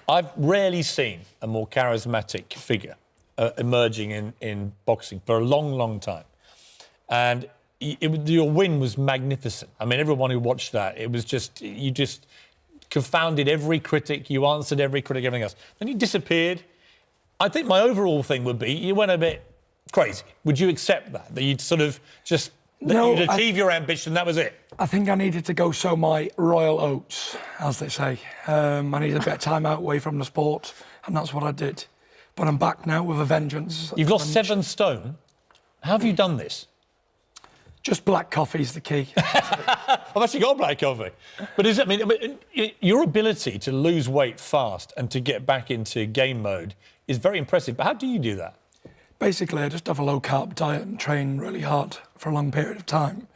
I've rarely seen a more charismatic figure emerging in boxing for a long, long time. And your win was magnificent. I mean, everyone who watched that, it was just, you just confounded every critic, you answered every critic, everything else. Then you disappeared. I think my overall thing would be, you went a bit crazy. Would you accept that? That you'd sort of just, you'd achieve your ambition, that was it? I think I needed to go sow my royal oats, as they say. I needed a bit of time out away from the sport, and that's what I did. But I'm back now with a vengeance. You've lost 7 stone. How have you done this? Just black coffee's the key. I've actually got black coffee. But is it, I mean, your ability to lose weight fast and to get back into game mode is very impressive. But how do you do that? Basically, I just have a low-carb diet and train really hard for a long period of time.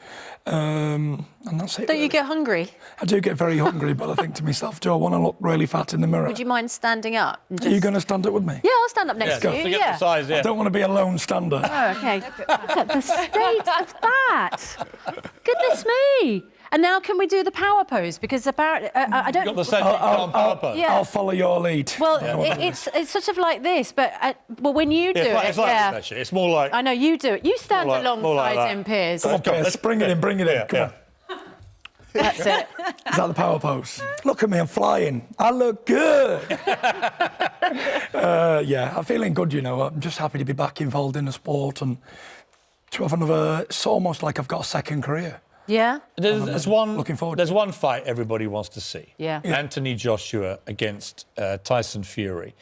And that's it. Don't you get hungry? I do get very hungry, but I think to myself, do I want to look really fat in the mirror? Would you mind standing up? Are you going to stand up with me? Yeah, I'll stand up next to you. To get the size, yeah. I don't want to be a lone stander. Oh, OK. Look at the state of that. Goodness me. And now can we do the power pose? Because apparently, I don't... You've got the same power pose. Yeah. I'll follow your lead. Well, it's sort of like this, but well, when you do it's like, it, it's like this, actually. It's more like... I know, you do it. You stand more like alongside him, Piers. Come on, Piers, let's bring it in, bring it in. Come on. That's it. Is that the power pose? Look at me, I'm flying. I look good. Yeah, I'm feeling good, you know. I'm just happy to be back involved in the sport and to have another... It's almost like I've got a second career. Yeah? There's looking forward. There's one fight everybody wants to see. Yeah. Anthony Joshua against Tyson Fury.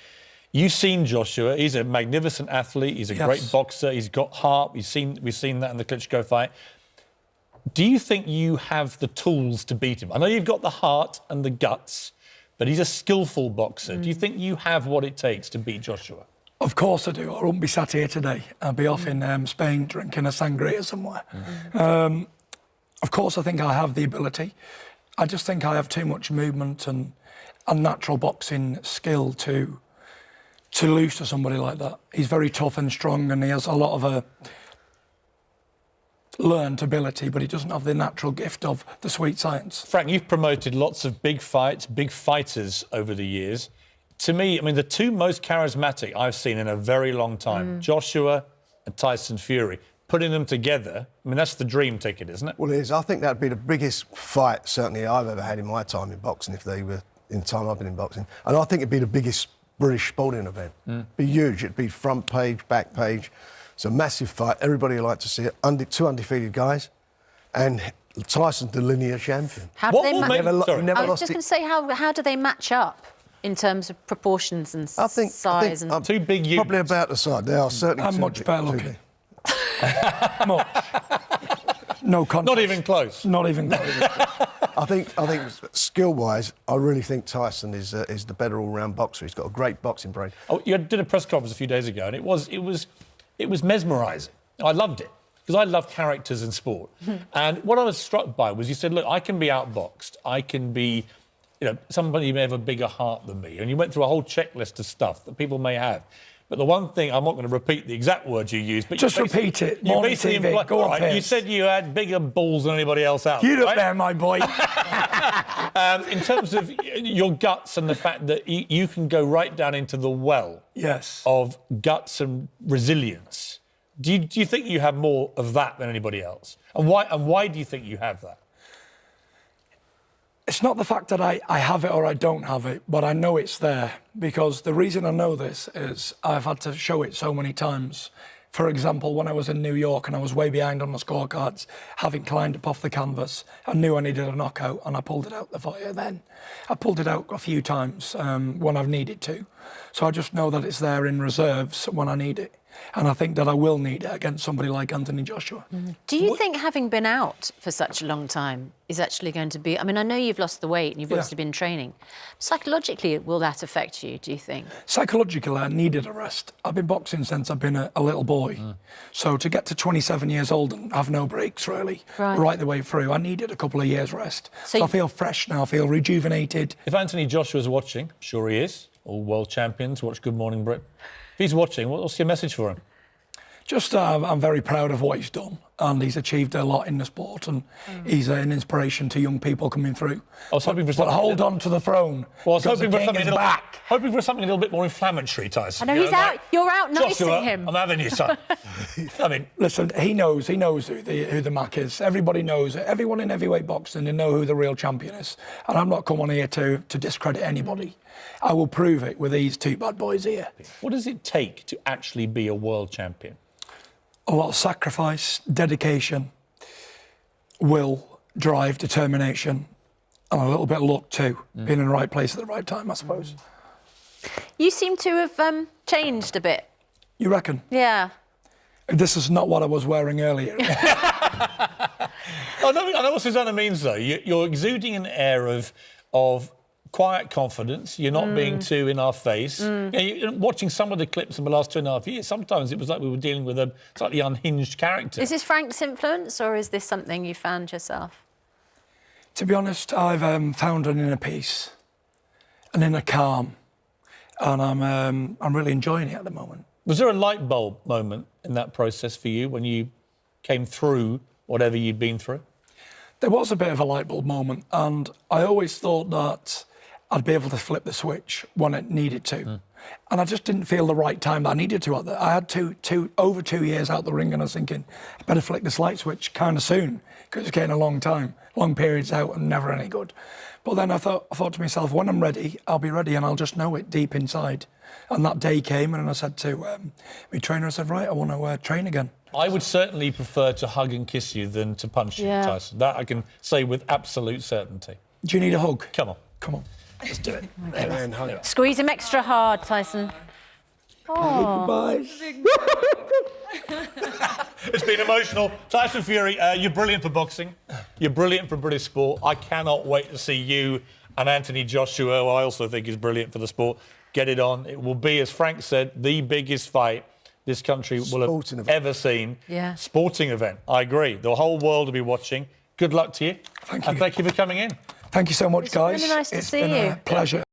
You've seen Joshua. He's a magnificent athlete. He's a great boxer. He's got heart. We've seen that in the Klitschko fight. Do you think you have the tools to beat him? I know you've got the heart and the guts, but he's a skillful boxer. Do you think you have what it takes to beat Joshua? Of course I do. I wouldn't be sat here today. I'd be off in Spain drinking a sangria somewhere. Of course, I think I have the ability. I just think I have too much movement and unnatural boxing skill to lose to somebody like that. He's very tough and strong, and he has a lot of learned ability, but he doesn't have the natural gift of the sweet science. Frank, you've promoted lots of big fights, big fighters over the years. To me, I mean, the two most charismatic I've seen in a very long time, Joshua and Tyson Fury. Putting them together, I mean, that's the dream ticket, isn't it? Well, it is. I think that'd be the biggest fight, certainly, I've ever had in my time in boxing, if they were in the time I've been in boxing. And I think it'd be the biggest British sporting event. It'd be huge. It'd be front page, back page. It's a massive fight. Everybody would like to see it. Two undefeated guys. And Tyson's the linear champion. How do they I was just going to say, how do they match up in terms of proportions and size? And two big units. Probably about the size. They are certainly I'm much better looking. Much. No contest. Not even close. Not even close. I think skill-wise, I really think Tyson is the better all-round boxer. He's got a great boxing brain. Oh, you did a press conference a few days ago, and it was mesmerising. I loved it because I love characters in sport. And what I was struck by was you said, look, I can be outboxed. I can be, somebody may have a bigger heart than me. And you went through a whole checklist of stuff that people may have. But the one thing, I'm not going to repeat the exact words you used, but just repeat it. You basically TV. Go on, Piers. You said you had bigger balls than anybody else out. You look there, my boy. In terms of your guts and the fact that you can go right down into the well of guts and resilience, do you think you have more of that than anybody else? And why do you think you have that? It's not the fact that I have it or I don't have it, but I know it's there, because the reason I know this is I've had to show it so many times. For example, when I was in New York and I was way behind on the scorecards, having climbed up off the canvas, I knew I needed a knockout and I pulled it out the fire then. I pulled it out a few times when I've needed to. So I just know that it's there in reserves when I need it. And I think that I will need it against somebody like Anthony Joshua. Do you think having been out for such a long time is actually going to be... I mean, I know you've lost the weight and you've obviously been training. Psychologically, will that affect you, do you think? Psychologically, I needed a rest. I've been boxing since I've been a little boy. So to get to 27 years old and have no breaks, really, right the way through, I needed a couple of years rest. So I feel fresh now, I feel rejuvenated. If Anthony Joshua's watching, I'm sure he is, all world champions, watch Good Morning Britain. If he's watching, what's your message for him? Just, I'm very proud of what he's done. and he's achieved a lot in the sport, and he's an inspiration to young people coming through. I was hoping for But something. hold on to the throne. Well, I was because hoping the for king something is a little, back. hoping for something a little bit more inflammatory, Tyson. I know he's out. like, You're out nicing Joshua, him. I'm having you, son. I mean, Listen, he knows who the Mac is. Everybody knows it. Everyone in heavyweight boxing, they know who the real champion is. And I'm not come on here to discredit anybody. I will prove it with these two bad boys here. what does it take to actually be a world champion? A lot of sacrifice, dedication, will, drive, determination, and a little bit of luck too. Being in the right place at the right time, I suppose. You seem to have changed a bit. You reckon? Yeah. This is not what I was wearing earlier. I know what Susanna means, though. You're exuding an air of quiet confidence. You're not being too in our face. You know, watching some of the clips in the last 2.5 years, sometimes it was like we were dealing with a slightly unhinged character. Is this Frank's influence, or is this something you found yourself? To be honest, I've found an inner peace, an inner calm, and I'm really enjoying it at the moment. Was there a light bulb moment in that process for you when you came through whatever you'd been through? There was a bit of a light bulb moment, and I always thought that I'd be able to flip the switch when it needed to. And I just didn't feel the right time that I needed to. I had over 2 years out the ring, and I was thinking, I better flick this light switch kind of soon, because it's getting a long time, long periods out and never any good. But then I thought to myself, when I'm ready, I'll be ready, and I'll just know it deep inside. And that day came, and I said to my trainer, I said, right, I want to train again. I would certainly prefer to hug and kiss you than to punch you, Yeah. Tyson. That I can say with absolute certainty. Do you need a hug? Come on. Come on, let's do it. Man, hug. Squeeze him extra hard, Tyson. Oh. Bye. It's been emotional. Tyson Fury, you're brilliant for boxing. You're brilliant for British sport. I cannot wait to see you and Anthony Joshua, who I also think is brilliant for the sport, get it on. It will be, as Frank said, the biggest fight this country will Sporting have event. ever seen. Yeah. Sporting event. I agree. The whole world will be watching. Good luck to you. Thank you. And thank you for coming in. Thank you so much, It's guys. really nice to It's see been you. a pleasure.